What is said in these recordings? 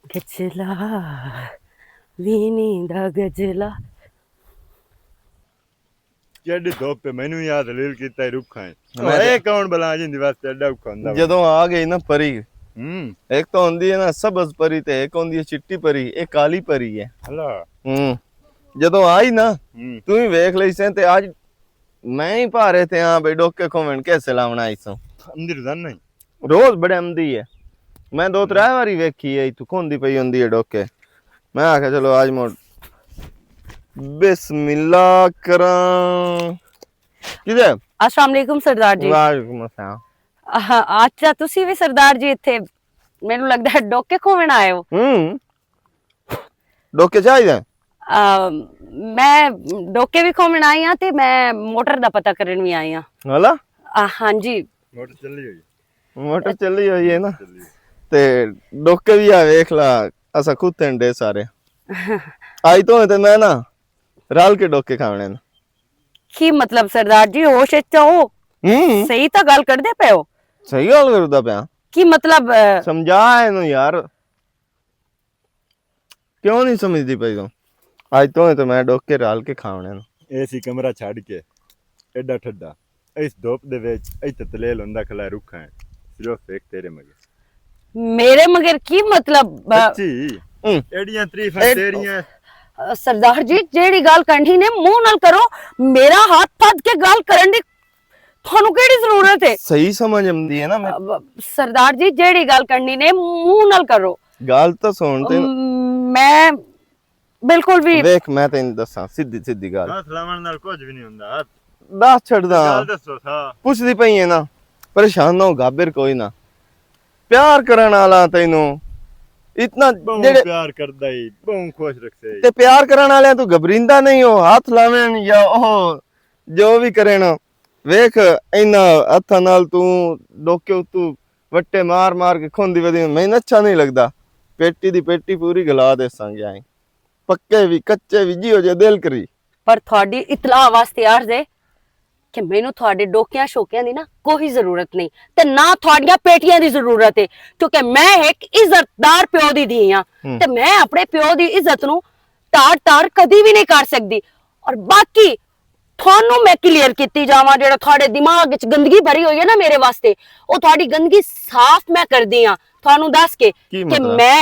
गजला वीनी दा गजला जेडी धोप पे मैनू याद दलील कीता ही रुखा है ए कौन बला जिंदी वास्ते एडा औखा हुंदा ਜਦੋਂ ਆ ਗਈ ਨਾ ਪਰੀ ਇੱਕ ਤਾਂ ਹੁੰਦੀ ਹੈ ਨਾ ਸਬਜ਼ ਪਰੀ ਤੇ ਇੱਕ ਹੁੰਦੀ ਹੈ ਚਿੱਟੀ ਪਰੀ ਇਹ ਕਾਲੀ ਪਰੀ ਹੈ ਹਲਾ ਜਦੋਂ ਆਈ ਨਾ ਤੂੰ ਹੀ ਵੇਖ ਲਈ ਸੈਂ ਤੇ ਅੱਜ ਮੈਂ ਹੀ ਭਾਰੇ ਤੇ ਆ ਬਈ ਡੋਕੇ ਖੋਵਣ कैसे ਲਾਵਣਾ ਆਈ ਸਾਂ ਅੰਦਰ ਦਾ ਨਹੀਂ ਰੋਜ਼ ਬੜੇ ਆਉਂਦੀ ਹੈ ਮੈਂ ਦੋ ਤਰੇ ਵਾਰੀ ਵੇਖੀ ਹੈ ਤੂੰ ਖੁੰਦੀ ਪਈ ਹੁੰਦੀ ਹੈ ਡੋਕੇ ਮੈਂ ਆਖਿਆ ਚਲੋ ਅੱਜ ਮੋੜ बिस्मिल्लाह करा किधर अस्सलाम वालेकुम सरदार जी वालेकुम अस्सलाम अच्छा तुसी भी सरदार जी इत्थे मैनू लगदा है डोके खोवण आए हो डोके चाहिए मैं डोके भी खोवण आई हां ते मैं मोटर दा पता करन भी आई हां हला हां जी मोटर चली हुई है ना ते डोके भी आ देख ला असा खुद टेंडे सारे आई तो ते मैं ना रल के डोके खावणे ने की मतलब सरदार जी होश च हो सही तो गल करदे पे हो सही गल करदा पिया की मतलब समझा इनु यार क्यों नहीं समझदी पई तू आज तो मैं डोके रल के खावणे ने एसी कमरा छड़ के एडा ठड्डा इस धोप दे विच इत्ते तलेल हुंदा खला रुखा है सिर्फ एक तेरे मगर मेरे मगर की मतलब सच्ची एडियां तरीफां तेरियां सरदार जी जेड़ी गल करनी ने मुंह नाल करो मेरा हाथ फड़ के गल करन दी थानू केड़ी जरूरत है सही समझ आंदी है ना मैं सरदार जी जेड़ी गल करनी ने मुंह नाल करो गल तो सुन ते मैं बिल्कुल भी देख मैं तेन दसा सीधी सीधी गल हाथ लावण नाल कुछ भी नहीं हुंदा दस छड़दा गल दसो था पुछदी पई है ना परेशान ना हो गाबिर कोई ना प्यार करन वाला तैनू इतना जेड़े प्यार करदा ही बहुत खुश रखसे ते प्यार करन वाले तू घबरिंदा नहीं हो हाथ लावेन या ओ जो भी करेन वेख इना हत्थां नाल तू डोके तू वट्टे मार मार के खोंदी वदी मैनू अच्छा नहीं लगदा पेटी दी पेटी पूरी गला देसांगे आई पक्के भी कच्चे भी जिहो जे दिल करी पर थोड़ी इतला वास्ते अर्ज है कि मैनू थोड़े डोकियां शोकियां दी ना कोई जरूरत नहीं ते ना थोड़ियां पेटियां दी जरूरत है क्योंकि मैं एक इज्जतदार प्यो दी धी हां ते मैं अपने प्यो दी इज्जत नू तार तार कदी भी नहीं कर सकदी और बाकी थानू मैं क्लियर कीती जावां जेड़ा थोड़े दिमाग विच गंदगी भरी हुई है ना मेरे वास्ते ओ थोड़ी गंदगी साफ मैं कर दी हां थानू दस के कि मैं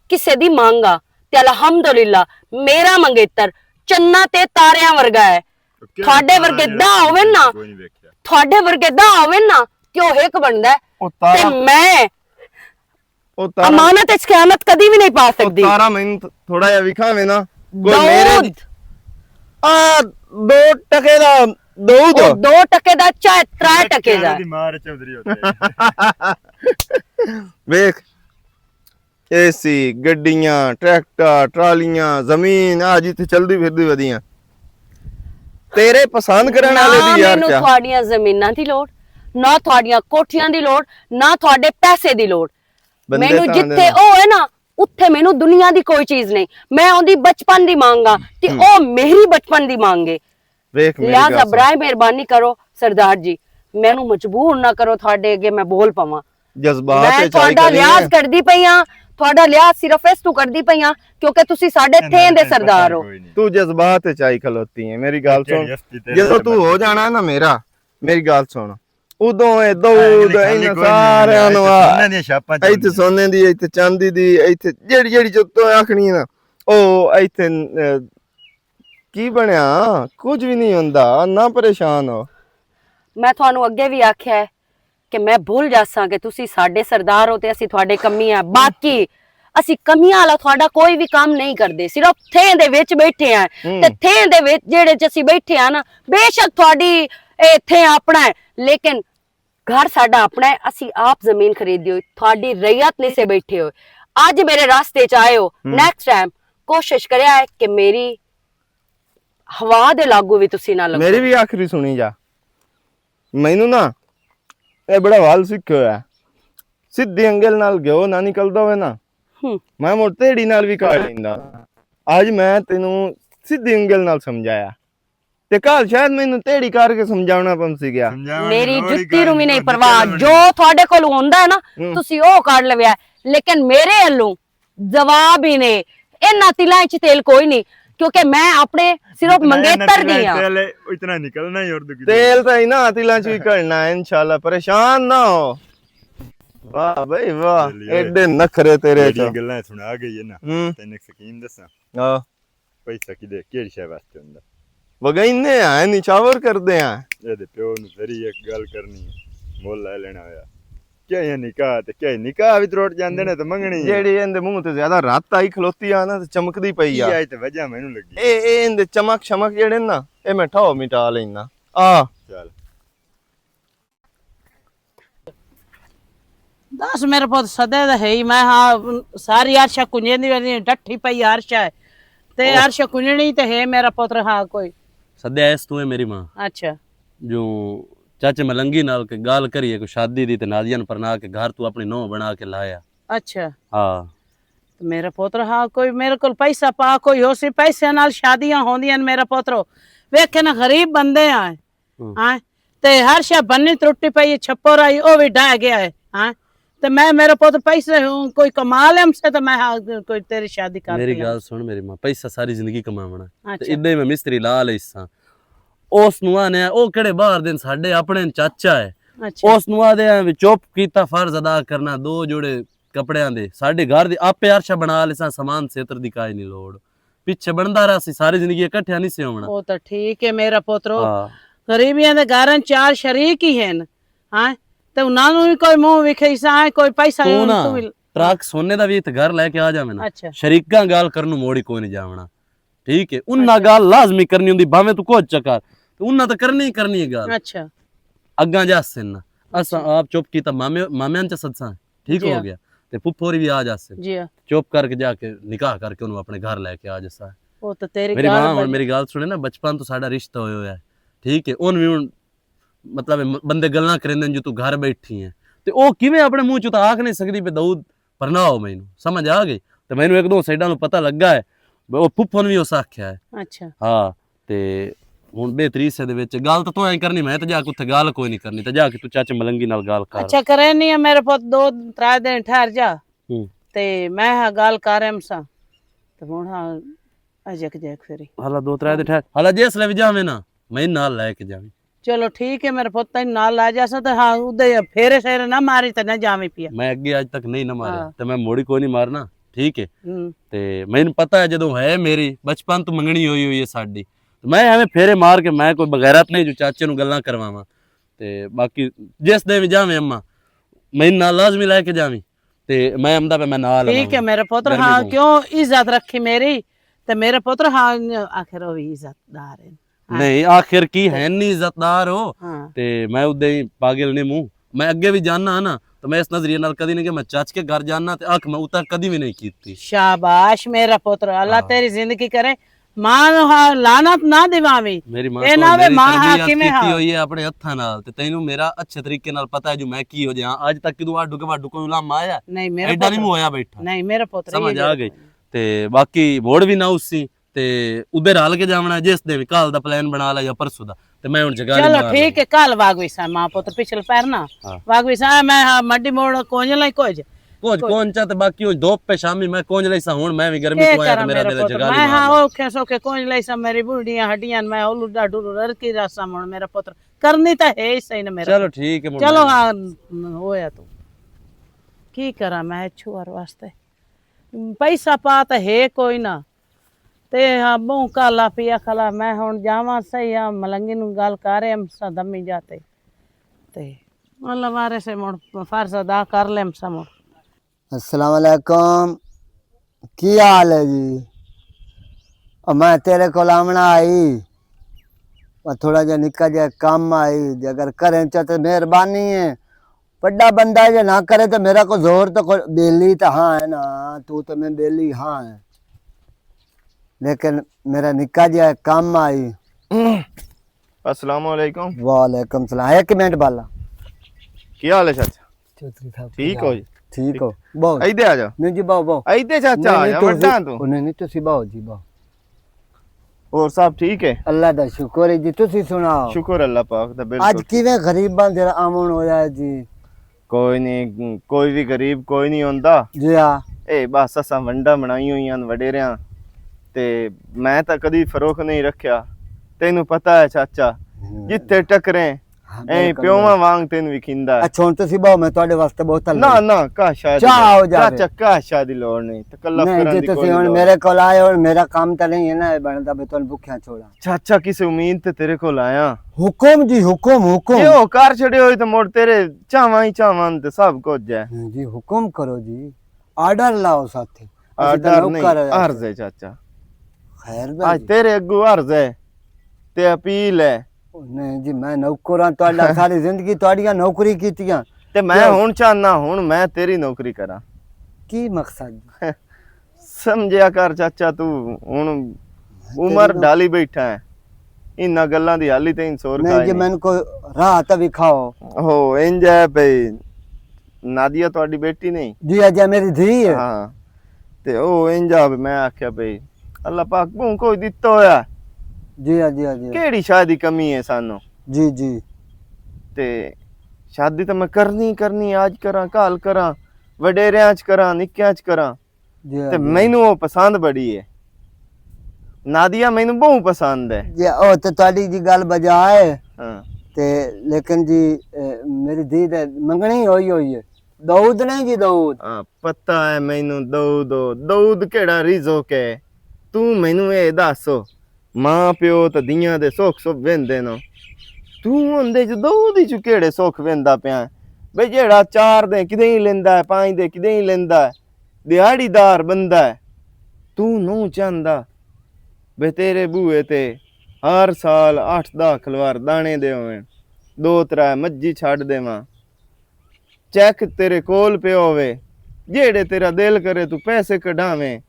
किसे दी मांगा ते अल्हम्दुलिल्लाह मेरा मंगेतर चन्ना ते तारियां वर्गा है ਤੁਹਾਡੇ ਵਰਗੇ ਦਾ ਹੋਵੇ ਨਾ ਤੁਹਾਡੇ ਵਰਗੇ ਦਾ ਹੋਵੇ ਨਾ ਕਿ ਉਹ ਇੱਕ ਬਣਦਾ ਤੇ ਮੈਂ ਉਹ ਤਾਰਾ ਅਮਾਨਤ ਵਿੱਚ ਖਿਆਨਤ ਕਦੀ ਵੀ ਨਹੀਂ ਪਾ ਸਕਦੀ ਉਹ ਤਾਰਾ ਮੈਨੂੰ ਥੋੜਾ ਜਿਹਾ ਵਿਖਾਵੇ ਨਾ ਕੋਈ ਮੇਰੇ ਆ 2 ਟਕੇ ਦਾ दूध 2 टके ਦਾ ਚਾਹੇ 3 ਟਕੇ ਦਾ ਦੀ ਮਾਰ ਚੌਧਰੀ ਹੁੰਦੇ ਵੇਖ एसी गड्डियां ट्रैक्टर ट्रालियां जमीन आ जिथे चलदी फिरदी वदियां तेरे पसंद करने वाले दी यार क्या ਤੁਹਾਡੀਆਂ ਜ਼ਮੀਨਾਂ ਦੀ ਲੋੜ ਨਾ ਤੁਹਾਡੀਆਂ ਕੋਠੀਆਂ ਦੀ ਲੋੜ ਨਾ ਤੁਹਾਡੇ ਪੈਸੇ ਦੀ ਲੋੜ ਮੈਨੂੰ ਜਿੱਥੇ ਉਹ ਹੈ ਨਾ ਉੱਥੇ ਮੈਨੂੰ ਦੁਨੀਆ ਦੀ ਕੋਈ ਚੀਜ਼ ਨਹੀਂ ਮੈਂ ਉਹਦੀ ਬਚਪਨ ਦੀ ਮੰਗਾ ਤੇ ਉਹ ਮੇਰੀ ਬਚਪਨ ਦੀ ਮੰਗੇ ਵੇਖ ਮੇਰੀ ਲਿਆਜ਼ਾ ਬਰਾਏ ਮਿਹਰਬਾਨੀ ਕਰੋ ਸਰਦਾਰ ਜੀ ਮੈਨੂੰ ਮਜਬੂਰ ਨਾ ਕਰੋ ਤੁਹਾਡੇ ਅੱਗੇ ਮੈਂ ਬੋਲ ਪਾਵਾਂ ਜਜ਼ਬਾਤ ਤੇ ਤੁਹਾਡਾ ਲਿਆਜ਼ ਕਰਦੀ ਪਈਆਂ ਤੁਹਾਡਾ ਲਿਆਜ਼ ਸਿਰਫ ਇਸ ਤੋਂ ਕਰਦੀ ਪਈਆਂ ਕਿਉਂਕਿ ਤੁਸੀਂ ਸਾਡੇ ਥੇ ਦੇ ਸਰਦਾਰ ਹੋ ਤੂੰ ਜਜ਼ਬਾਤ ਚ ਆਈ ਖਲੋਤੀ ਹੈ ਮੇਰੀ ਗੱਲ ਸੁਣ ਜਦੋਂ ਤੂੰ ਹੋ ਜਾਣਾ ਨਾ ਮੇਰੀ ਗੱਲ ਸੁਣ ਉਦੋਂ ਇਹ ਦੂਦ ਇਹਨਾਂ ਸਾਰਿਆਂ ਨੂੰ ਇਹਨਾਂ ਦੀਆਂ ਛਾਪਾਂ ਇੱਥੇ ਸੋਨੇ ਦੀ ਇੱਥੇ ਚਾਂਦੀ ਦੀ ਇੱਥੇ ਜਿਹੜੀ ਚੁੱਤੋਂ ਆਖਣੀ ਨਾ ਉਹ ਇੱਥੇ ਕੀ ਬਣਿਆ ਕੁਝ ਵੀ ਨਹੀਂ ਹੁੰਦਾ ਨਾ ਪਰੇਸ਼ਾਨ ਹੋ ਮੈਂ ਤੁਹਾਨੂੰ ਅੱਗੇ ਵੀ ਆਖਿਆ ਹੈ ਕਿ ਮੈਂ ਭੁੱਲ ਜਾਸਾਂ ਕਿ ਤੁਸੀਂ ਸਾਡੇ ਸਰਦਾਰ ਹੋ ਤੇ ਅਸੀਂ ਤੁਹਾਡੇ ਕਮੀ ਆ ਬਾਕੀ ਅਸੀਂ ਕਮੀਆਂ ਵਾਲਾ ਤੁਹਾਡਾ ਕੋਈ ਵੀ ਕੰਮ ਨਹੀਂ ਕਰਦੇ ਸਿਰਫ ਥੇ ਦੇ ਵਿੱਚ ਬੈਠੇ ਆ ਤੇ ਥੇ ਦੇ ਵਿੱਚ ਜਿਹੜੇ ਚ ਅਸੀਂ ਬੈਠੇ ਆ ਨਾ ਬੇਸ਼ੱਕ ਤੁਹਾਡੀ ਇੱਥੇ ਆਪਣਾ ਹੈ ਲੇਕਿਨ ਘਰ ਸਾਡਾ ਆਪਣਾ ਹੈ ਅਸੀਂ ਆਪ ਜ਼ਮੀਨ ਖਰੀਦੀ ਹੋਈ ਤੁਹਾਡੀ ਰਈਅਤ ਨਹੀਂ ਸੇ ਬੈਠੇ ਹੋ ਅੱਜ ਮੇਰੇ ਰਾਸਤੇ ਚ ਆਏ ਹੋ ਨੈਕਸਟ ਟਾਈਮ ਕੋਸ਼ਿਸ਼ ਕਰਿਆ ਹੈ ਕਿ ਮੇਰੀ ਹਵਾ ਦੇ ਲਾਗੂ ਵੀ ਤੁਸੀਂ ਨਾ ਲੱਗੋ ਮੇਰੀ ਵੀ ਆਖਰੀ ਸੁਣੀ ਜਾ ਮੈਨੂੰ ਨਾ ਇਹ ਬੜਾ ਵਾਲ ਸਿੱਖਿਆ ਹੋਇਆ ਸਿੱਧੀ ਅੰਗਲ ਨਾਲ ਗਿਓ ਨਾ ਨਿਕਲਦਾ ਹੋਵੇ ਨਾ ਮੈਂ ਮੋਟੇੜੀ ਨਾਲ ਵੀ ਕਾੜ ਲੈਂਦਾ ਅੱਜ ਮੈਂ ਤੈਨੂੰ ਸਿੱਧੀ ਅੰਗਲ ਨਾਲ ਸਮਝਾਇਆ ਤੇ ਕੱਲ ਸ਼ਾਇਦ ਮੈਨੂੰ ਤੇੜੀ ਕਰਕੇ ਸਮਝਾਉਣਾ ਪੰਸੀ ਗਿਆ। ਮੇਰੀ ਜੁੱਤੀ ਨੂੰ ਵੀ ਨਹੀਂ ਪਰਵਾਹ, ਜੋ ਤੁਹਾਡੇ ਕੋਲ ਹੁੰਦਾ ਹੈ ਨਾ ਤੁਸੀਂ ਉਹ ਕੱਢ ਲਵਿਆ, ਲੇਕਿਨ ਮੇਰੇ ਵੱਲੋਂ ਜਵਾਬ ਹੀ ਨੇ। ਇਹਨਾਂ ਤਿਲਾਂ 'ਚ ਤੇਲ ਕੋਈ ਨਹੀਂ, ਕਿਉਂਕਿ ਮੈਂ ਆਪਣੇ ਸਿਰਫ ਮੰਗੇਤਰ ਦੀ ਆ। तेल इतना निकलना ही और दुखी ਤੇਲ ਤਾਂ ਹੀ ਨਾ ਤਿਲਾਂ ਚ ਵੀ ਕਰਨਾ ਹੈ ਇਨਸ਼ਾਅੱਲਾ, ਪਰੇਸ਼ਾਨ ਨਾ ਹੋ। ਵਾਹ ਬਈ ਵਾਹ, ਐਡੇ ਨਖਰੇ ਤੇਰੇ ਚ। गल्लां सुना गई है ना, तेन एक स्कीम दसा। ਹਾਂ पैसा किदे केड़ी शय वास्ते हुंदा? ਵਗਾਈਨੇ ਆ ਨਿਚਾਵਰ ਕਰਦੇ ਆ। ਇਹਦੇ ਪਿਓ ਨੂੰ ਜ਼ਰੀ ਇੱਕ ਗੱਲ ਕਰਨੀ ਹੈ, ਮੁੱਲ ਲੈ ਲੈਣਾ ਹੋਇਆ ਕਿ ਇਹ ਨਿਕਾਹ ਤੇ ਕਿ ਨਿਕਾਹ ਵੀ ਤਰੋਟ ਜਾਂਦੇ ਨੇ ਤੇ ਮੰਗਣੀ ਜਿਹੜੀ ਇਹਦੇ ਮੂੰਹ ਤੇ ਜ਼ਿਆਦਾ ਰਾਤ ਆਈ ਖਲੋਤੀ ਆ ਨਾ ਤੇ ਚਮਕਦੀ ਪਈ ਆ। ਇਹ ਤੇ ਵਜ੍ਹਾ ਮੈਨੂੰ ਲੱਗੀ। ਇਹ ਇਹਦੇ ਚਮਕ ਸ਼ਮਕ ਜਿਹੜੇ ਨਾ ਇਹ ਮੈਂ ਠਾਓ ਮਿਟਾ ਲੈਣਾ ਆ। ਚੱਲ दस मेरे पुत सदे दा है ही। मैं हाँ सारी अर्शा कुंजनी वाली डठी पई अर्शा है ते अर्शा कुंजनी ते है मेरा पुत्र। हाँ कोई सद्या ऐस तू है मेरी मां अच्छा जो चाचे मलंगी नाल के गाल करिए को शादी दी ते नाजियन पर ना के घर तू अपनी नौ बना के लाया। अच्छा हाँ तो मेरा पुत्र हाँ कोई मेरे को पैसा पा कोई हो सी पैसे नाल शादियां होंदियां मेरा पुत्र वेखे ना गरीब बंदे आए हाँ ते हर्षा बन्नी त्रुटी पई छप्पर आई ओ भी ढह गया है हाँ ते मैं मेरा पुत्र पैसे कोई कमा ले हमसे तो मैं हाँ कोई तेरी शादी कर मेरी दिया। गाल सुन मेरी मां पैसा सारी जिंदगी कमावना अच्छा। ते इदे में मिस्त्री ला लईसा उस नुआ ने ओ केड़े बाहर दिन साडे अपने चाचा है अच्छा उस नुआ दे भी चुप कीता फर्ज अदा करना दो जोड़े कपड़ियां दे साडे घर दे आपे अर्शा बना लेसा समान सेत्र दी काई नहीं लोड़ पीछे बनदा रहा सी सारी जिंदगी इकट्ठा नहीं से होना। वो तो ठीक है मेरा पुत्र हाँ गरीबियां दे घरां चार शरीक ही हैं हाँ ते उन्हां नु भी कोई मुंह विखेसा है कोई पैसा तू ना तू भी ट्रक सोने दा भी ते घर लेके आ जावे ना अच्छा शरीका गाल करनू मोड़ी कोई नहीं जावना ठीक है उन्ना गाल लाजमी करनी हुंदी भावे तू कुछ चकर तो उन्ना तो करनी ही करनी है गाल अच्छा अग्गा जा सिन असा आप चुप कीता मामे मामे च सदसा ठीक जी हो हाँ। गया ते पुप्पोरी भी आ जासे जी हाँ। चुप करके जाके निकाह करके उन्हें अपने घर लेके आ जसा वो तो तेरी मेरी गाल मां बड़ी- मेरी गाल सुने ना बचपन तो साडा रिश्ता होया है ठीक है उन भी हुण मतलब बंदे गल्लां करेंदे जो तू घर बैठी है ते ओ किवें अपने मुंह चों तां आख नहीं सकदी पे दाऊद परनाओ मैनू समझ आ गई ते मैनू एक दो साइडां नूं पता लगा है ओ फुफ्फो ने भी उस आख्या है अच्छा हाँ ते हुण बेतरीसे दे विच गल तो तू ऐ करनी मैं ते जाके उत्थे गाल कोई नहीं करनी ते जाके तू चाचे मलंगी नाल गाल कर अच्छा करे नहीं है मेरे पुत दो त्रै दिन ठहर जा हम्म। ते मैं हाँ गाल कर सा ते हुण हाँ अजक जैक फिरी हाला दो त्रै दिन ठहर हाला जिसले भी जावे ना मैं नाल लेके जावी चलो ठीक है मेरे पुत तेन नाल ला जा तो हाँ उदे फेरे शेरे ना मारी ते ना जावी पिया मैं अगे आज तक नहीं ना मारे हाँ। ते मैं मोड़ी कोई नहीं मारना ठीक है हम्म। ते मैनू पता है जदों है मेरी बचपन तो मंगनी हुई है साडी ते मैं एवें फेरे मार के मैं कोई बगैरत नहीं जो चाचे नूं गल्लां करवावां ते बाकी जिस दे भी जावे अम्मा मैनू नाल लाजमी लेके जावी ते मैं आंदा पे मैं नाल ठीक है मेरे पुत्र गर्मी हाँ बहुत। क्यों इज्जत रखी मेरी ते मेरे पुत्र हाँ आखिर वो भी इज्जतदार है हाँ। नहीं आखिर की है नहीं इज्जतदार हो हाँ ते मैं उदे ही पागल नहीं मुंह मैं अगे भी जानना ना तो मैं इस नजरिए नाल कदी नहीं कि मैं चाच के घर जानना ते अख मैं उतर कदी भी नहीं कीती शाबाश मेरा पुत्र अल्लाह हाँ। तेरी जिंदगी करे मां हाँ लानत ना दिवावी मेरी मां ए तो ना वे मेरी मां हाँ तरबियत किवें कीती हाँ होई है अपने हत्थां नाल ते तैनू मेरा अच्छे तरीके नाल पता है जो मैं की हो जा आज तक किदू आडू के वाडू कोई उलामा आया नहीं मेरा एडा नहीं पुत्र होया बैठा नहीं मेरा पुत्र समझ ये आ गई ते बाकी मोड़ भी ना उसी ते उधर हाल के जावना जिस दे भी काल दा प्लान बना ला या परसों दा ते मैं हुन जगह चलो ठीक है कल वागवी सा मां पुत्र पिछले पैर ना हाँ। वागवी सा मैं हाँ मड्डी मोड़ कोंज लाई कोज कुछ कौन चा ते बाकी हुन धूप पे शामी मैं कोंज लईसा हुन मैं भी गर्मी के तो आया करा ते मेरा मेरा दिल पुत्र जगा मैं हाँ ओखे सोखे कोंज लाई सा मेरी बुढ़ियां हड्डियां मैं ओलू डाडू ररकी रासा मोड़ मेरा पुत्र करनी तो है ही सही ना मेरा चलो ठीक है मुड़ चलो मैं- हाँ होया तू की करा मैं छुआर वास्ते पैसा पा तो है कोई ना ते हाँ बहु काला पिया खला मैं हुन जावा सही हाँ मलंगी नु गल करे हम सा दमी जाते ते अल्लाह वारे से मोड़ फर्ज अदा कर ले हम सा मोड़ अस्सलाम वालेकुम की हाल है जी। और मैं तेरे को लामना आई और थोड़ा जा निका जा काम आई जे अगर करें तो मेहरबानी है बड़ा बंदा है जो ना करे तो मेरा को जोर तो बेली तो हाँ है ना तू तो मैं बेली हाँ है लेकिन मेरा निका जा काम आई। अस्सलाम वालेकुम। वालेकुम सलाम। एक मिनट बाला ਕੀ ਹਾਲ ਹੈ ਚਾਚਾ? चौधरी साहब ठीक हो जी? ठीक हो बहुत ਇੱਥੇ ਆ ਜਾ। नहीं जी बाओ बाओ ਇੱਥੇ ਚਾਚਾ ਆ ਜਾ ਵੱਡਾ ਤੂੰ। नहीं नहीं तुसी बाओ जी बाओ। ਹੋਰ ਸਭ ਠੀਕ ਹੈ? अल्लाह दा शुक्र है जी। तुसी सुनाओ ਸ਼ੁਕਰ ਅੱਲਾਹ ਪਾਕ ਦਾ। आज ਬਿਲਕੁਲ किवें गरीबां दे आमन होया है जी? ਕੋਈ ਨਹੀਂ, ਕੋਈ ਵੀ ਗਰੀਬ ਕੋਈ ਨਹੀਂ ਹੁੰਦਾ। जी हाँ ਇਹ ਬਸ ਅਸਾਂ ਵੰਡਾ ਬਣਾਈ ਹੋਈਆਂ ਨੇ ਵਡੇਰਿਆਂ ਤੇ ਮੈਂ ਤਾਂ ਕਦੀ ਫਰੋਖ ਨਹੀਂ ਰੱਖਿਆ। ਤੈਨੂੰ ਪਤਾ ਹੈ ਚਾਚਾ, ਜਿੱਥੇ ਟਕਰੇ ਐ ਪਿਓਵਾਂ ਵਾਂਗ ਤੈਨੂੰ ਵਿਖਿੰਦਾ। अच्छा हुण तुसी बहु मैं तुहाडे वास्ते बोतल ਨਾ ਨਾ ਕਾਸ਼ਾ ਚਾਹ ਹੋ ਜਾਵੇ। ਚਾਚਾ ਕਾਸ਼ਾ ਦੀ ਲੋੜ ਨਹੀਂ, ਤਕੱਲਫ नहीं ਕਰਨ जी ਦੀ तुसी ਕੋਈ हुण ਲੋੜ। मेरे कोल आए और मेरा काम तो नहीं है ना बनदा भी तुहानू भुखिया छोड़ा। ਚਾਚਾ ਕਿਸੇ ਉਮੀਦ ਤੇ ਤੇਰੇ ਕੋਲ ਆਇਆ। हुकुम जी हुकुम ਜੇ हुकुम। ਉਹ ਕਰ ਛੜੇ ਹੋਈ ਤਾਂ ਮੁੜ ਤੇਰੇ ਚਾਵਾਂ ਹੀ ਚਾਵਾਂ ਤੇ ਸਭ ਕੁਝ ਹੈ। जी हुकुम करो जी, आर्डर लाओ साथे। ਆਰਡਰ ਨਹੀਂ, ਅਰਜ਼ ਹੈ ਚਾਚਾ। खैर ਅੱਜ ਤੇਰੇ ਅੱਗੂ ਅਰਜ਼ ਹੈ ਤੇ ਅਪੀਲ ਹੈ। नहीं जी मैं नौकरां तुहाडा सारी जिंदगी तुहाडियां नौकरी कीतियां ਤੇ ਮੈਂ ਹੁਣ ਚਾਹਨਾ ਹੁਣ ਮੈਂ ਤੇਰੀ ਨੌਕਰੀ ਕਰਾਂ। की मकसद? ਸਮਝਿਆ ਕਰ ਚਾਚਾ, ਤੂੰ ਹੁਣ ਉਮਰ ਢਾਲੀ ਬੈਠਾ ਹੈ, ਇਹਨਾਂ ਗੱਲਾਂ ਦੀ ਹਾਲੀ ਤੇ ਸੋਰ नहीं जी ਖਾਏ मैंने को राह तभी खाओ। ਹੋ ਇੰਜ ਹੈ ਭਈ। ਨਾਦੀਆ ਤੁਹਾਡੀ ਬੇਟੀ ਨਹੀਂ? जी अजय मेरी धी है। ਹਾਂ ਤੇ ਉਹ ਇੰਜ ਆ ਵੀ ਮੈਂ ਆਖਿਆ ਭਈ ਅੱਲਾ ਪਾਕ ਨੂੰ ਕੋਈ ਦਿੱਤਾ ਹੋਇਆ। जी हाँ जी हाँ जी ਕਿਹੜੀ ਸ਼ਾਦੀ ਕਮੀ ਹੈ ਸਾਨੂੰ? जी जी ਤੇ ਸ਼ਾਦੀ ਤਾਂ ਮੈਂ ਕਰਨੀ ਅੱਜ ਕਰਾਂ ਕੱਲ ਕਰਾਂ, ਵਡੇਰਿਆਂ ਚ ਕਰਾਂ ਨਿੱਕਿਆਂ ਚ ਕਰਾਂ। जी हाँ ਤੇ जी। ਮੈਨੂੰ ਉਹ ਪਸੰਦ ਬੜੀ ਹੈ। ਨਾਦੀਆ ਮੈਨੂੰ ਬਹੁਤ ਪਸੰਦ ਹੈ। जी ओ तो तुहाडी जी गल बजा है ਹਾਂ ते लेकिन जी मेरी धी दे मंगनी होई है। दाऊद नहीं जी दाऊद। ਹਾਂ ਪਤਾ ਹੈ ਮੈਨੂੰ। ਦਊਦ ਕਿਹੜਾ ਰਿਜ਼ਕ ਹੈ? ਤੂੰ ਮੈਨੂੰ ਇਹ ਦੱਸ, ਮਾਂ ਪਿਓ ਤਾਂ ਦੀਆਂ ਦੇ ਸੁੱਖ ਸੁੱਖ ਵੰਦੇ ਨੇ, ਤੂੰ ਉਹਦੇ ਚ ਦਊਦ ਚ ਕਿਹੜੇ ਸੁੱਖ ਵੰਦਾ ਪਿਆ? ਬਈ ਜਿਹੜਾ 4 ਦੇ ਕਿਤੇ ਹੀ ਲੈਂਦਾ ਹੈ, 5 ਦੇ ਕਿਤੇ ਹੀ ਲੈਂਦਾ ਹੈ, ਦਿਹਾੜੀਦਾਰ ਬੰਦਾ ਹੈ। ਤੂੰ ਨੂੰ ਚਾਹੁੰਦਾ ਬਈ ਤੇਰੇ ਬੂਹੇ ਤੇ ਹਰ ਸਾਲ 8-10 ਖਲਵਾਰ ਦਾਣੇ ਦੇ ਹੋਣ, 2-3 ਮੱਝੀ ਛੱਡ ਦੇਵਾਂ, ਚੈੱਕ ਤੇਰੇ ਕੋਲ ਪਿਆ ਹੋਵੇ, ਜਿਹੜੇ ਤੇਰਾ ਦਿਲ ਕਰੇ ਤੂੰ ਪੈਸੇ ਕਢਾਵੇਂ,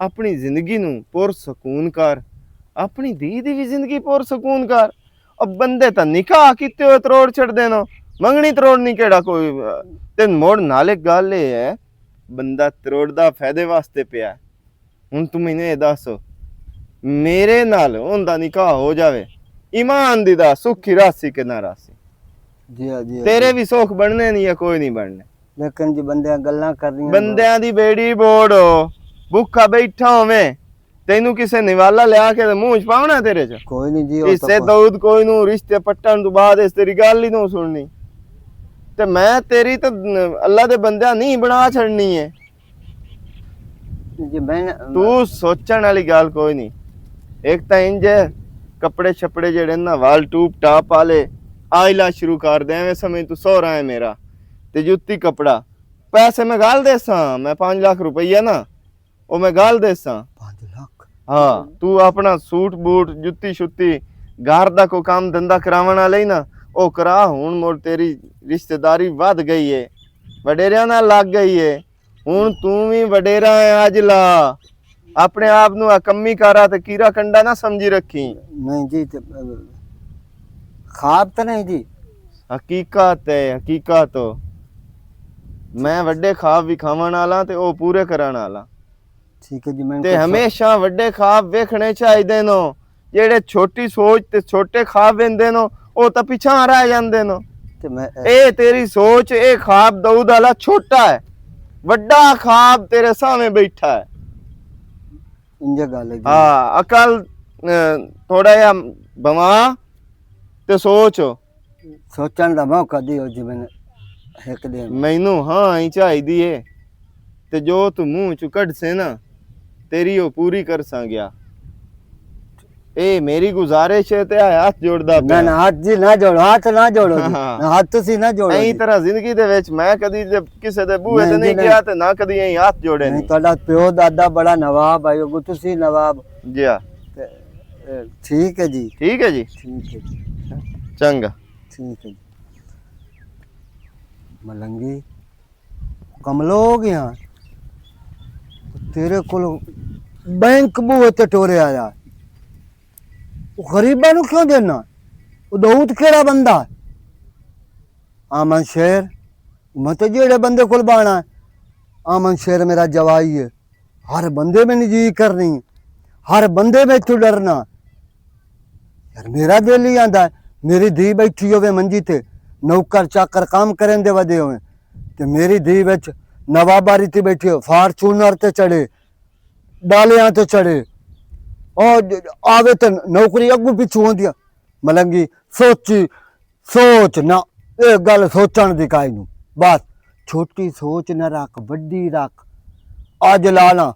ਆਪਣੀ ਜ਼ਿੰਦਗੀ ਨੂੰ ਪੁਰ ਸਕੂਨ ਕਰ, ਆਪਣੀ ਧੀ ਦੀ ਵੀ ਜ਼ਿੰਦਗੀ ਪੁਰ ਸਕੂਨ ਕਰ। ਉਹ ਬੰਦੇ ਤਾਂ ਨਿਕਾਹ ਕੀਤੇ ਹੋਏ ਤਰੋੜ ਛੱਡਦੇ ਨੇ, ਮੰਗਣੀ ਤਰੋੜਨੀ ਕਿਹੜਾ ਕੋਈ ਤੇ ਮੋੜ। ਨਾਲੇ ਗੱਲ ਇਹ ਹੈ ਬੰਦਾ ਤਰੋੜਦਾ ਫਾਇਦੇ ਵਾਸਤੇ ਪਿਆ। ਹੁਣ ਤੂੰ ਮੈਨੂੰ ਇਹ ਦੱਸ, ਮੇਰੇ ਨਾਲ ਉਹਦਾ ਨਿਕਾਹ ਹੋ ਜਾਵੇ, ਈਮਾਨ ਦੀ ਦਾ ਸੁੱਖੀ ਰਾਸੀ ਕਿ ਨਾ ਰਾਸੀ? जी हाँ जी हाँ ਤੇਰੇ ਵੀ ਸੁੱਖ ਬਣਨੇ ਨਹੀਂ ਜਾਂ ਕੋਈ ਨਹੀਂ ਬਣਨੇ। जी। लेकिन जी बंदे गल्लां कर रही ਬੰਦਿਆਂ ਦੀ ਬੇੜੀ ਬੋੜ, ਭੁੱਖਾ ਬੈਠਾ ਹੋਵੇਂ, ਤੈਨੂੰ ਕਿਸੇ ਨਿਵਾਲਾ ਲਿਆ ਕੇ ਮੂੰਹ ਚ ਪਾਉਣਾ ਤੇਰੇ ਚ? कोई नहीं जी। ਇਸੇ ਦਊਦ ਕੋਈ ਨੂੰ ਰਿਸ਼ਤੇ ਪੱਟਣ ਤੋਂ ਬਾਅਦ ਇਸ ਤੇਰੀ ਗੱਲ ਹੀ ਨੂੰ ਸੁਣਨੀ। ਤੇ ਮੈਂ ਤੇਰੀ ਤਾਂ ਅੱਲਾ ਦੇ ਬੰਦਿਆਂ ਨਹੀਂ ਬਣਾ ਛੱਡਣੀ ਹੈ। जी मैं ਤੂੰ ਸੋਚਣ ਵਾਲੀ ਗੱਲ ਕੋਈ ਨਹੀਂ। ਇੱਕ ਤਾਂ ਇੰਜ ਕੱਪੜੇ ਛਪੜੇ ਜਿਹੜੇ ਨਾ ਵਾਲ ਟੂਪ ਟਾਪ ਵਾਲੇ ਆਇਲਾ ਸ਼ੁਰੂ ਕਰ ਦੇ, ਐਵੇਂ ਸਮਝ ਤੂੰ ਸਹੁਰਾ ਹੈ ਮੇਰਾ। ਤੇ ਜੁੱਤੀ ਕਪੜਾ ਪੈਸੇ ਮੈਂ ਗੱਲ ਦੇਸਾਂ, ਮੈਂ 5 ਲੱਖ ਰੁਪਈਆ ਨਾ ਉਹ ਮੈਂ ਗੱਲ ਦੇਸਾਂ। 5 लाख। ਹਾਂ ਤੂੰ ਆਪਣਾ ਸੂਟ ਬੂਟ ਜੁੱਤੀ ਸ਼ੁੱਤੀ ਘਰ ਦਾ ਕੋਈ ਕੰਮ ਧੰਦਾ ਕਰਾਉਣ ਵਾਲਾ ਹੀ ਨਾ ਉਹ ਕਰਾ। ਹੁਣ ਮੋੜ ਤੇਰੀ ਰਿਸ਼ਤੇਦਾਰੀ ਵੱਧ ਗਈ ਏ, ਵਡੇਰਿਆਂ ਨਾਲ ਲੱਗ ਗਈ ਏ। ਹੁਣ ਤੂੰ ਵੀ ਵਡੇਰਾ ਹੈ, ਅੱਜ ਲਾ ਆਪਣੇ ਆਪ ਨੂੰ ਅਕੰਮੀ ਕਰਾ ਤੇ ਕੀੜਾ ਕੰਡਾ ਨਾ ਸਮਝੀ ਰੱਖੀ। नहीं जी ख्वाब तो नहीं जी। ਹਕੀਕਤ ਹੈ, ਹਕੀਕਤ। ਮੈਂ ਵੱਡੇ ਖਾਬ ਵੀ ਖਾਵਣ ਵਾਲਾ ਤੇ ਉਹ ਪੂਰੇ ਕਰਨ ਵਾਲਾ। ठीक है जी मैं ਤੇ ਹਮੇਸ਼ਾ ਵੱਡੇ ਖਾਬ ਵੇਖਣੇ ਚਾਹੀਦੇ ਨੇ। ਜਿਹੜੇ ਛੋਟੀ ਸੋਚ ਤੇ ਛੋਟੇ ਖਾਬ ਵੇਂਦੇ ਨੇ ਉਹ ਤਾਂ ਪਿਛਾਂ ਰਹਿ ਜਾਂਦੇ ਨੇ। तो मैं ਇਹ ਤੇਰੀ ਸੋਚ, ਇਹ ਖਾਬ ਦਊਦ ਵਾਲਾ ਛੋਟਾ ਹੈ, ਵੱਡਾ ਖਾਬ ਤੇਰੇ ਸਾਹਮਣੇ ਬੈਠਾ ਹੈ। इंज गल है जी। ਹਾਂ ਅਕਲ ਥੋੜਾ ਜਿਹਾ ਬਵਾ ਤੇ ਸੋਚ। सोचण दा मौका दियो जी मैंने एक दिन। ਮੈਨੂੰ ਹਾਂ ਹੀ ਚਾਹੀਦੀ ਏ ਤੇ ਜੋ ਤੂੰ ਮੂੰਹ ਚੋਂ ਕੱਢ ਸੇ ਨਾ ਤੇਰੀ ਉਹ ਪੂਰੀ ਕਰ ਸਾਂਗਿਆ। ਇਹ ਮੇਰੀ ਗੁਜ਼ਾਰਿਸ਼ ਹੈ ਤੇ ਹੱਥ ਜੋੜਦਾ ना ना हाथ जी ना जोड़ो, हाथ ना जोड़ो जी। हाँ। ना हाथ तुसी ना जोड़ो ਐਂ जी। ਤਰ੍ਹਾਂ ਜ਼ਿੰਦਗੀ ਦੇ ਵਿੱਚ ਮੈਂ ਕਦੀ ਜੇ ਕਿਸੇ ਦੇ ਬੂਹੇ ਤੇ ਨਹੀਂ ਨਹੀਂ ਜੀ, ਗਿਆ ਤੇ ਨਾ ਕਦੀ ਐਂ ਹੱਥ ਜੋੜੇ नहीं ਨਹੀਂ। ਤੁਹਾਡਾ ਪਿਓ ਦਾਦਾ ਬੜਾ ਨਵਾਬ ਆਇਓ ਗੋ ਤੁਸੀਂ ਨਵਾਬ। ਜੀ ਹਾਂ, ਤੇ ਠੀਕ ਹੈ ਜੀ। ਠੀਕ ਹੈ ਜੀ, ਠੀਕ ਹੈ ਜੀ। ਚੰਗਾ। ठीक है मलंगी कमलो हो गया तेरे को बैंक बूहे ते टोरे आया। वो गरीबा नु क्यों देना? वो दऊद केड़ा बंदा? आमन शेर मैं तो जेड़े बंदे को बाना। आमन शेर मेरा जवाई है, हर बंदे में निजी करनी, हर बंदे में तू डरना। ਫਿਰ ਮੇਰਾ ਦਿਲ ਹੀ ਆਂਦਾ ਹੈ, ਮੇਰੀ ਧੀ ਬੈਠੀ ਹੋਵੇ ਮੰਜੀ ਤੇ ਨੌਕਰ ਚਾਕਰ ਕੰਮ ਕਰਨ ਦੇ ਵਦੇ ਹੋਵੇ ਤੇ ਮੇਰੀ ਧੀ ਵਿੱਚ ਨਵਾਬਾਰੀ ਤੇ ਬੈਠੀ ਹੋ, ਫਾਰਚੂਨਰ ਤੇ ਚੜੇ, ਡਾਲਿਆਂ ਤੇ ਚੜੇ, ਉਹ ਆਵੇ ਤੇ ਨੌਕਰੀ ਅੱਗੂ ਪਿੱਛੂ ਹੁੰਦੀ। ਮਲੰਗੀ ਸੋਚ ਨਾ, ਇਹ ਗੱਲ ਸੋਚਣ ਦੀ ਕਾਈ ਨੂੰ, ਬਸ ਛੋਟੀ ਸੋਚ ਨਾ ਰੱਖ, ਵੱਡੀ ਰੱਖ। ਅੱਜ ਲਾਣਾ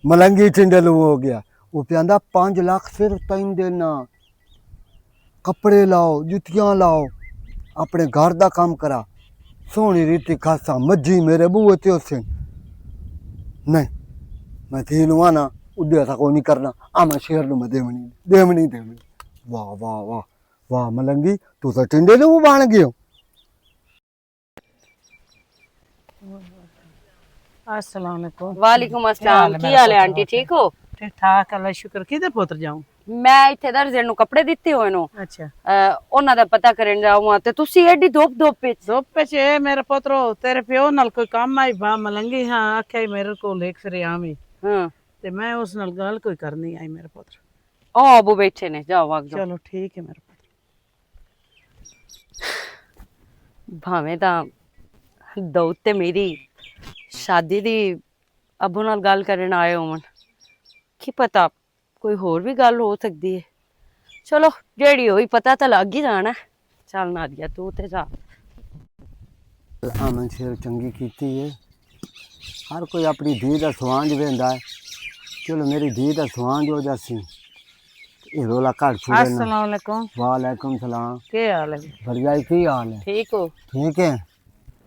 ਮਲੰਗੀ ਟਿੰਡਲ ਹੋ ਗਿਆ, ਉਹ ਪਿਆਂਦਾ 5 ਲੱਖ ਸਿਰਫ ਤੈਨੂੰ ਦੇਣਾ, ਕੱਪੜੇ ਲਾਓ, ਜੁੱਤੀਆਂ ਲਾਓ, ਆਪਣੇ ਘਰ ਦਾ ਕੰਮ ਕਰਾ, ਸੋਹਣੀ ਰੀਤੀ ਖਾਸਾ ਮੱਝੀ ਮੇਰੇ ਬੂਹੇ ਤੇ ਉਸੇ। ਨਹੀਂ ਮੈਂ ਧੀ ਨੂੰ ਆਣਾ उद्दे ऐसा कोई नहीं करना, मैं शेर में देवनी। वाह वाह वाह वाह मलंगी, तू तो टिंडे ने बन गयो। अस्सलाम वालेकुम। वालेकुम अस्सलाम। की हाल है आंटी, ठीक हो? ठीक ठाक, अल्लाह शुक्र। किधर पुत्र जाऊं? मैं ਇੱਥੇ ਦਰਜੇ ਨੂੰ ਕੱਪੜੇ ਦਿੱਤੇ ਹੋਏ ਨੂੰ, अच्छा ਉਹਨਾਂ ਦਾ ਪਤਾ ਕਰਨ ਜਾਵਾਂ ਤੇ ਤੁਸੀਂ ਐਡੀ ਧੁੱਪ ਵਿੱਚ। धुप च मेरा पुत्रो तेरे प्यो नाल कोई काम आई बा मलंगी, हाँ आखे मेरे को लेख फिर आमी ਹਾਂ ते मैं उस नाल गल कोई करनी आई मेरा पुत्र। ਉਹ ਅਬੂ ਬੈਠੇ ਨੇ, ਜਾਓ ਵਗ ਜਾਓ। चलो ठीक है मेरा पुत्र। ਭਾਵੇਂ ਤਾਂ ਦਾਊਦ ਤੇ ਮੇਰੀ ਸ਼ਾਦੀ ਦੀ ਅਬੂ ਨਾਲ ਗੱਲ ਕਰਨ ਆਏ ਹੋਣ, ਕੀ ਪਤਾ ਕੋਈ ਹੋਰ ਵੀ ਗੱਲ ਹੋ ਸਕਦੀ ਹੈ। ਚਲੋ ਜਿਹੜੀ ਹੋਈ ਪਤਾ ਤਾਂ ਲੱਗ ਹੀ ਜਾਣਾ। ਚੱਲ ਨਾਦੀਆ ਤੂੰ ਤੇ ਜਾ। अमन शेर चंगी कीती है, हर कोई अपनी धी का सवांज वेंदा है। चलो मेरी धी का सवांज हो जासी, ये रोला घट छुड़े। अस्सलाम वालेकुम। वालेकुम सलाम। के हाल है? भरजाई की हाल है? ठीक हो? ठीक है,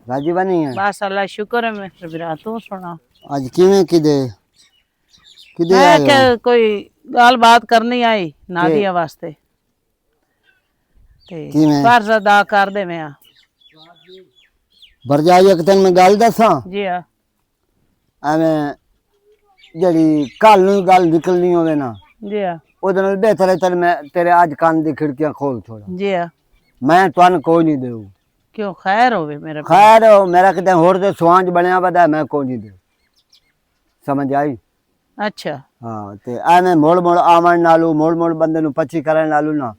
राजी बनी है? बस अल्लाह शुक्र है मेरे बिरा, तू सुना। आज किवें किदे किदे मैं आए क्या हो? कोई गल बात करनी आई नादिया वास्ते ते किवें? कर्ज अदा कर दे मैं। भरजाई एक दिन मैं गल दसा, जी हाँ एवें जड़ी कल नूं गल निकलनी होवे ना, जी हाँ ओदे नाल बेहतर है तेरे मैं तेरे आज कान दी खिड़कियां खोल छोड़ा। जी हाँ। मैं तुहानू कोई नहीं देऊ। क्यों खैर होवे मेरा बिरा। खैर मेरा किते होर दे सवांज बनया वदा मैं कोई नहीं देऊ, समझ आई? अच्छा हाँ ते एवें मोड़ मोड़ आवन नालू, मोड़ मोड़ बंदे नू पची करन नालू ना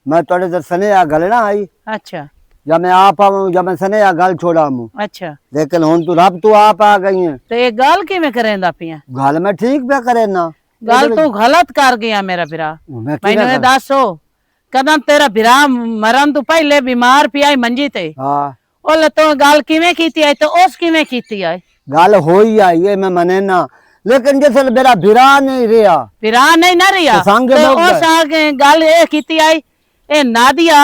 मैं तुहाडे ते सनेहा गल ना आई, अच्छा या मैं आप आऊं या मैं सनेहा गल छोड़ा मु। अच्छा लेकिन हुन तू रब तू आप आ गई है, तो ये गल किवें करेंदा पिया? गल मैं ठीक पे करे ना। गल तू गलत कर गया मेरा बिरा। मैं मैनू ये दसो कदम तेरा बिरा मरन तो पहले बीमार पिया मंजी ते, हाँ ओले तो गल किवें कीती आई तो उस किवें कीती आई? गल होई आई है, मैं मने ना, लेकिन जिसल मेरा बिरा नहीं रहा, बिरा नहीं ना रिया तो संग तो मुक उस आगे गल ये कीती आई, ए नादिया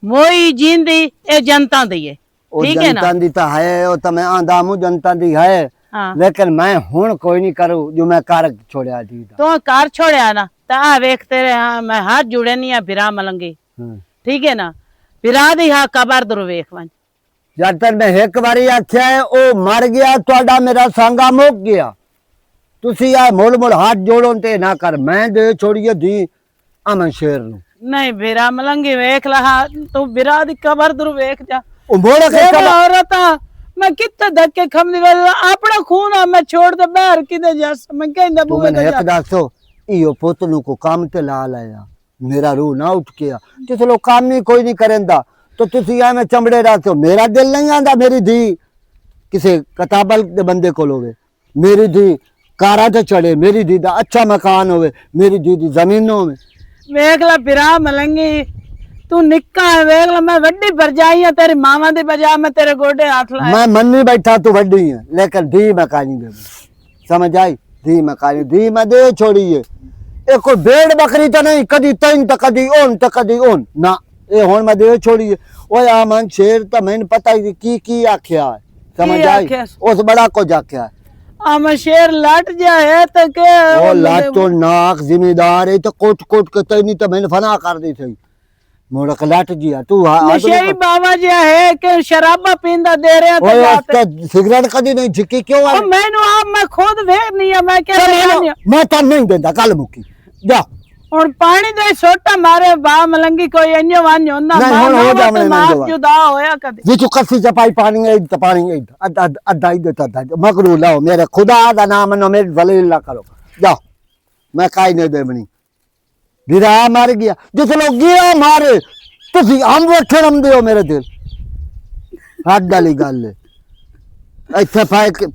मोई जींदी ए जनता दी है, ओ ठीक है ना? जनता दी तो है, ओ तो मैं आंदा मु जनता दी है, हाँ लेकिन मैं हुन कोई नहीं करूं जो मैं कर छोड़या दी दा। तो कार छोड़या ना ता वेख तेरे हाँ मैं हाथ जुड़े नहीं है बिरा मलंगी, ठीक है ना? बिरा दी हाँ कबर दर वेख वन। जब तक मैं एक बारी आख्या है ओ मर गया ਤੁਹਾਡਾ मेरा सांगा मुक गया, तुसी आ मोड़ मोड़ हाथ जोड़ो ते ना कर, मैं दे छोड़िए दी अमन शेर नु। नहीं बिरा मलंगी वेख लहा तू बिरा दी कबर दर वेख जा। ओ मोड़ के तेरे औरत मैं कितने धक्के खमदी वाला अपना खून आ मैं छोड़ दे बाहर किधर जा मैं कहंदा तू बुए मैंने जा। एक दसो इयो पुत नु को काम ते ला लाया, मेरा रूह ना उठ गया, जिस लोग काम नहीं कोई नहीं करेंदा तो तुसी आ मैं चमड़े रातो, मेरा दिल नहीं आंदा मेरी धी किसे कताबल दे बंदे को लोवे, मेरी धी कारा ते चढ़े, मेरी धी दा अच्छा मकान होवे, मेरी धी दी जमीनों में। वेख ला बिरा मलंगी तू निक्का है, वेख ला मैं वड्डी भरजाई हां तेरी मावा दे बजा मैं तेरे गोडे हाथ लाए। मैं मन्नी बैठा तू वड्डी है, लेकिन धी मकानी दे, समझ आई? धी मकानी धी मैं दे छोड़ी है, ए कोई भेड़ बकरी तो नहीं, कदी तीन तो कदी ओन तो कदी ओन ना, ए हुन मैं दे छोड़ी है। ओए आमन शेर तो मैंने पता ही की आख्या है, समझ आई? आख्या? उस बड़ा को जाख्या है आम शेर लट जाए तो के ओ लाटो नाक जिम्मेदार है तो कोट कोट के तई नहीं तो मैंने फना कर दी थी मोड़क लट जिया तू नशेड़ी बाबा जी है कि शराबा पींदा दे रहे ओए हैं उसका सिगरेट कदी नहीं झिकी क्यों आ? मैनू आप मैं खुद वेख नहीं है मैं क्या मैं तो नहीं देता कल मुकी जा हुन पानी दे सोटा मारे बा मलंगी कोई अन्यो वान्यो होंदा नहीं, हुन हो जा मैंने मां नहीं जोड़ा। जुदा होया कदी ये जो कसी चपाई पानी है तो पानी है अद्धा ही देता था मगरू लाओ मेरे खुदा दा नाम नो मेरे वली ला करो जाओ मैं काई नहीं दे बनी ਵੀਰਾ ਮਰ ਗਿਆ ਜਿਸ ਲੋਕ ਗਿਆ ਮਾਰੇ ਤੁਸੀਂ ਆਮ ਵੇਖਣ ਦੇ ਹੋ ਮੇਰੇ ਦਿਲ ਹੱਦ ਵਾਲੀ ਗੱਲ ਹੈ ਇੱਥੇ ਪਾਇ ਕੇ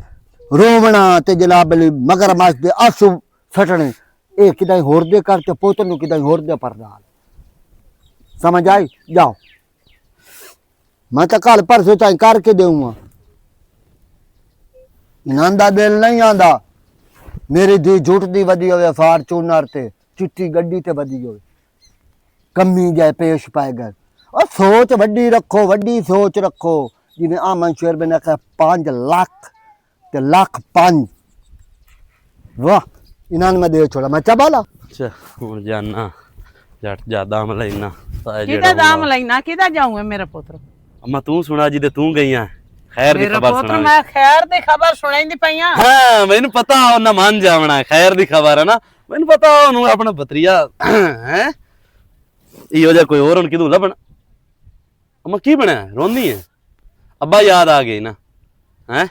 ਰੋਵਣਾ ਤੇ ਜਲਾਬਲੀ ਮਗਰਮੱਛ ਦੇ ਆਸੂ ਫਟਣੇ ਇਹ ਕਿਦਾਂ ਹੋਰ ਦੇ ਕਰ ਤੇ ਪੁੱਤ ਨੂੰ ਕਿਦਾਂ ਹੋਰ ਦੇ ਪਰਦਾਲ ਸਮਝ ਆਈ ਜਾਓ ਮੈਂ ਤਾਂ ਕੱਲ ਪਰਸੋਂ ਤਾਈਂ ਕਰਕੇ ਦੇਊਂਗਾ ਇਹਨਾਂ ਦਾ ਦਿਲ ਨਹੀਂ ਆਂਦਾ ਮੇਰੀ ਦੀ ਝੂਠ ਦੀ ਵਧੀ ਹੋਵੇ ਫਾਰਚੂਨਰ ਤੇ ਚਿੱਟੀ ਗੱਡੀ ਤੇ ਵਧੀ ਹੋਵੇ ਕਮੀ ਜਾਏ ਪੇਸ਼ ਪਾਏਗਾ और सोच वड्डी रखो वड्डी सोच रखो जिन्हें आमन शेर बने का 5 लाख ते लाख 5 वाह इनान में दे छोड़ा मैं चबाला अच्छा ਹੁਣ ਜਾਨਾ ਜੱਟ ਜਿਆਦਾ ਮ ਲੈਣਾ ਕਿਹਦਾ ਦਾਮ ਲੈਣਾ ਕਿਹਦਾ ਜਾਊਂਗਾ ਮੇਰਾ ਪੁੱਤਰ ਅਮਾ ਤੂੰ ਸੁਣਾ ਜੀ ਤੇ ਤੂੰ ਗਈਆਂ ਖੈਰ ਦੀ ਮੇਰਾ ਖਬਰ ਪੁੱਤਰ ਸੁਣਾ ਮੈਂ ਖੈਰ ਦੀ ਖਬਰ ਸੁਣਾਈਂਦੀ ਪਈਆਂ ਹਾਂ ਮੈਨੂੰ ਪਤਾ ਉਹਨਾਂ ਮੰਨ ਜਾਵਣਾ ਖੈਰ ਦੀ ਖਬਰ ਹੈ ਨਾ ਮੈਨੂੰ ਪਤਾ ਉਹਨੂੰ ਆਪਣਾ ਬਤਰੀਆ ਹੈ ਇਹੋ ਜਿਹਾ ਕੋਈ ਹੋਰ ਹੁਣ ਕਿਦੋਂ ਲੱਭਣ ਅਮਾ ਕੀ ਬਣਿਆ ਰੋਂਦੀ ਹੈ ਅੱਬਾ ਯਾਦ ਆ ਗਈ ਨਾ ਹੈ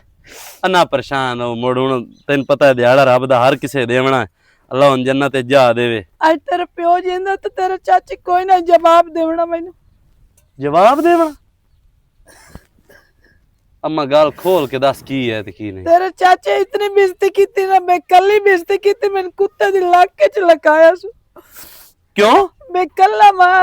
ਅੰਨਾ ਪਰੇਸ਼ਾਨ ਹੋ ਮੁੜ ਹੁਣ ਤੈਨੂੰ ਪਤਾ ਹੈ ਦਿਹਾੜਾ ਰੱਬ ਦਾ ਹਰ ਕਿਸੇ ਦੇਵਣਾ ਅੱਲਾ ਹੁਣ ਜੰਨਤ ਤੇ ਜਾ ਦੇਵੇ ਅੱਜ ਤੇਰਾ ਪਿਓ ਜਿੰਦਾ ਤੇ ਤੇਰਾ ਚਾਚੀ ਕੋਈ ਨਾ ਜਵਾਬ ਦੇਵਣਾ ਮੈਨੂੰ ਜਵਾਬ ਦੇਵਣਾ अम्मा गाल खोल के दस की है ते की नहीं तेरे चाचे इतनी बेइज्जती की ना मैं कल ही बेइज्जती की मैंने कुत्ते दी लाख के च लकाया सु क्यों मैं कल्ला मां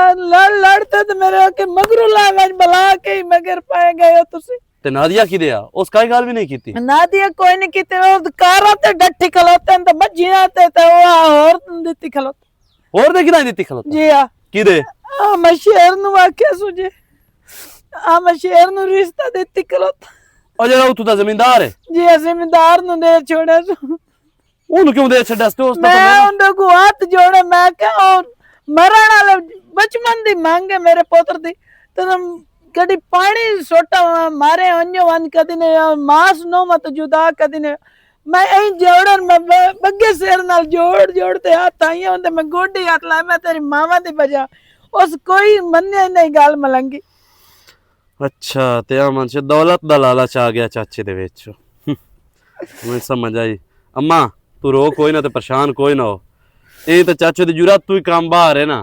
लड़ते तो मेरे के मगरू लावाज बला के ही मगर पाए गए हो तुसी ते नादिया की दिया उसका ही गाल भी नहीं कीती नादिया कोई नहीं कीते वो कारा ते डट्टी खलोते तो बजिया ते वो और देती खलोते और दे किना देती खलो जी हां की दे आ मैं शेर नु आखे सुजे आ मैं शेर नु रिश्ता देती खलोता और जरा तू ता जमींदार है जी जमींदार नु दे छोड़ा सु ओनु क्यों दे छड्डस ते उस मैं उनको को हाथ जोड़े मैं क्या मरण वाले बचपन दी मांगे मेरे पुत्र दी तो कदी पानी सोटा मारे अन्यो वन कदी ने मांस नो मत जुदा कदी ने मैं ऐ जोड़न मैं बग्गे शेर नाल जोड़ जोड़ते हाथ आई होंदे मैं गोडी हाथ ला मैं तेरी मावा दी बजा उस कोई मन्ने नहीं गाल मलंगी अच्छा ते अमन से दौलत दा लालच आ गया चाचे दे विच मैं समझ आई अम्मा तू रो कोई ना ते परेशान कोई ना हो ए ते चाचे दी जुरात तू ही काम बाहर है ना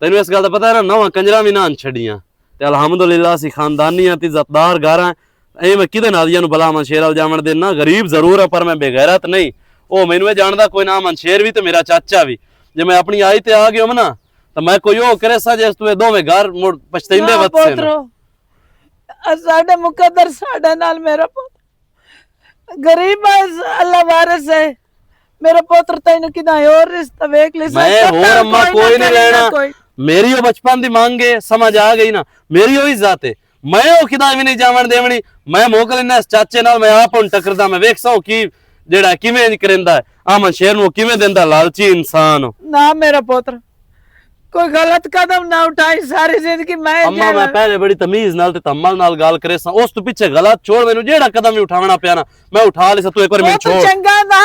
तैनू इस गल दा पता है ना नवा कंजरा भी ना छड़ियां ते अल्हम्दुलिल्लाह सी खानदानी ते इज्जतदार गारा ए मैं किदे नादिया नु भला मन शेर जावण देना गरीब जरूर है पर मैं बेगैरत नहीं ओ मैनू जानदा कोई ना मन शेर भी ते मेरा चाचा भी जे मैं अपनी आई ते आ गयो ना तो मैं कोई ओ करे सा जे तू दोवें घर मुड़ पछताइंदे वत से ना साडे मुकद्दर साडे नाल मेरा पुत्र गरीब है अल्लाह वारिस है मेरा पुत्र तैनू किदा और रिश्ता वेख ले मैं और अम्मा कोई नहीं रहना मेरी ओ बचपन दी मांग है समझ आ गई ना मेरी ओ इज्जत है मैं ओ किदा भी नहीं जावण देवणी मैं मोकल इना चाचे नाल मैं आप हुन टकरदा मैं वेख सौ की जेड़ा किवें करंदा है आमन शेर नु किवें देंदा लालची इंसान ना मेरा पुत्र कोई गलत कदम ना उठाई सारी जिंदगी मैं अम्मा मैं पहले बड़ी तमीज नाल ते तम्मल नाल गाल करे सा उस तो पीछे गलत छोड़ मेनू जेड़ा कदम भी उठावना पिया ना मैं उठा ले सा तू एक बार मेनू छोड़ चंगा ना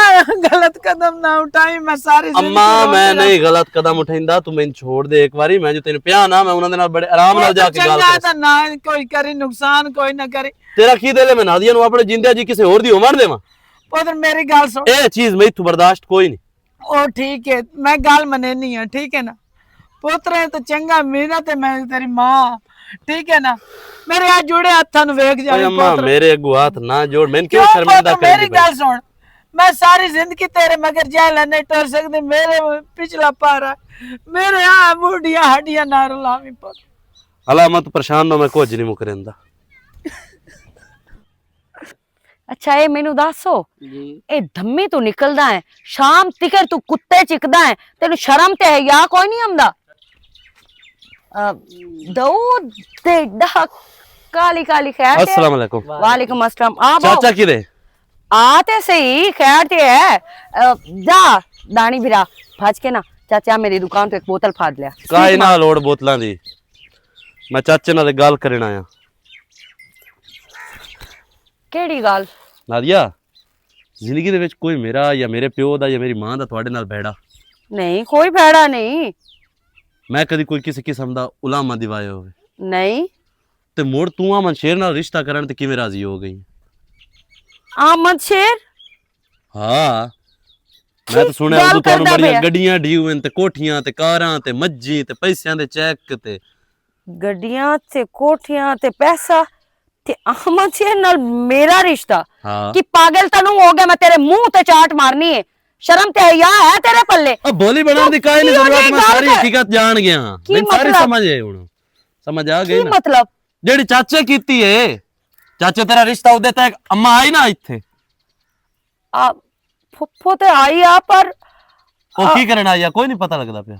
गलत कदम ना उठाई मैं सारी जिंदगी अम्मा मैं नहीं गलत कदम उठाइंदा तू मेनू छोड़ दे एक बारी मैं जो तेनु पिया ना मैं उन्हां दे नाल बड़े आराम नाल जाके गाल चंगा ना कोई करी नुकसान कोई ना करे तेरा की दिल है मैं नादिया नु अपने जिंदे जी किसी और दी उमर देवा पुत्र मेरी गाल सुन ए चीज मैं तू बर्दाश्त कोई नहीं ओ ठीक है मैं गाल मनेनी है ठीक है ना पुत्र है तो चंगा मेरा ते मैं तेरी मां ठीक है ना मेरे हाथ जुड़े हाथां नु वेख जाए अम्मा मेरे अगू हाथ ना जोड़ मैं क्यों क्यों शर्मिंदा पुत्र, कर मेरी गाल सुन मैं सारी जिंदगी तेरे मगर जाए नहीं टोर सकती मेरे पिछला पारा मेरे हां बूढ़िया हड्डियां ना रुलावी पुत्र अला मत परेशान हो मैं कुछ नहीं मुकरेंदा अच्छा ये मैनू दसो ए धम्मी तू निकलदा है शाम तिकर तू कुत्ते चिकदा है तेनू शर्म ते है या कोई नहीं आंदा दऊद ते डा काली काली खैर ते अस्सलाम वालेकुम वालेकुम अस्सलाम आ चाचा किदे आते सही खैर ते है जा दानी भिरा भाज के ना चाचा मेरी दुकान तो एक बोतल फाड़ लिया काई ना लोड़ बोतलां दी मैं चाचे नाल गल करन आया केड़ी गल नादिया जिंदगी दे विच कोई मेरा या मेरे प्यो दा या मेरी मां दा तुहाडे नाल बैड़ा नहीं कोई भैड़ा नहीं मैं कदी कोई किसी किस्म दा उलामा दिवाया होवे नहीं ते मोड़ तू आमन शेर नाल रिश्ता करन ते किवें राजी हो गई आमद शेर हाँ ਮੈਂ ਤਾਂ ਸੁਣਿਆ ਗੱਲ ਉਦੋਂ ਤੁਹਾਨੂੰ ਕਰਦਾ ਬੜੀਆਂ ਪਿਆ। ਗੱਡੀਆਂ ਡੀਊਨ ਤੇ ਕੋਠੀਆਂ ਤੇ ਕਾਰਾਂ ਤੇ ਮੱਝੀ ਤੇ ਪੈਸਿਆਂ ਦੇ ਚੈੱਕ ਤੇ ਗੱਡੀਆਂ ਤੇ ਕੋਠੀਆਂ ਤੇ ਪੈਸਾ ਤੇ ਅਹਿਮਦ ਸ਼ੇਰ ਨਾਲ ਮੇਰਾ ਰਿਸ਼ਤਾ ਹਾਂ ਕਿ ਪਾਗਲ ਤੈਨੂੰ ਹੋ ਗਿਆ ਮੈਂ ਤੇਰੇ ਮੂੰਹ ਤੇ ਚਾਟ ਮਾਰਨੀ ਹੈ ਸ਼ਰਮ ਤੇ ਹਯਾ ਹੈ ਤੇਰੇ ਪੱਲੇ ਆ ਬੋਲੀ ਬਣਾਉਣ ਦੀ ਕਾਹੀ ਨਹੀਂ ਕੀ ਉਹਦੀ ਜ਼ਰੂਰਤ ਮੈਂ ਗੱਲ ਸਾਰੀ ਕਰ- ਹਕੀਕਤ ਜਾਣ ਗਿਆ ਕੀ ਮੈਨੂੰ ਸਾਰੀ ਮਤਲਬ? ਸਮਝ ਆਈ ਹੁਣ ਸਮਝ ਆ ਗਈ ਕੀ ਨਾ ਮਤਲਬ ਜਿਹੜੀ ਚਾਚੇ ਕੀਤੀ ਏ ਚਾਚੇ ਤੇਰਾ ਰਿਸ਼ਤਾ ਉਹਦੇ ਤੱਕ ਅੰਮਾ ਆਈ ਨਾ ਇੱਥੇ ਆ ਫੁੱਫੋ ਤੇ ਆਈ ਆ ਪਰ ਉਹ ਕੀ ਕਰਨ ਆਈ ਆ ਕੋਈ ਨਹੀਂ ਪਤਾ ਲੱਗਦਾ ਪਿਆ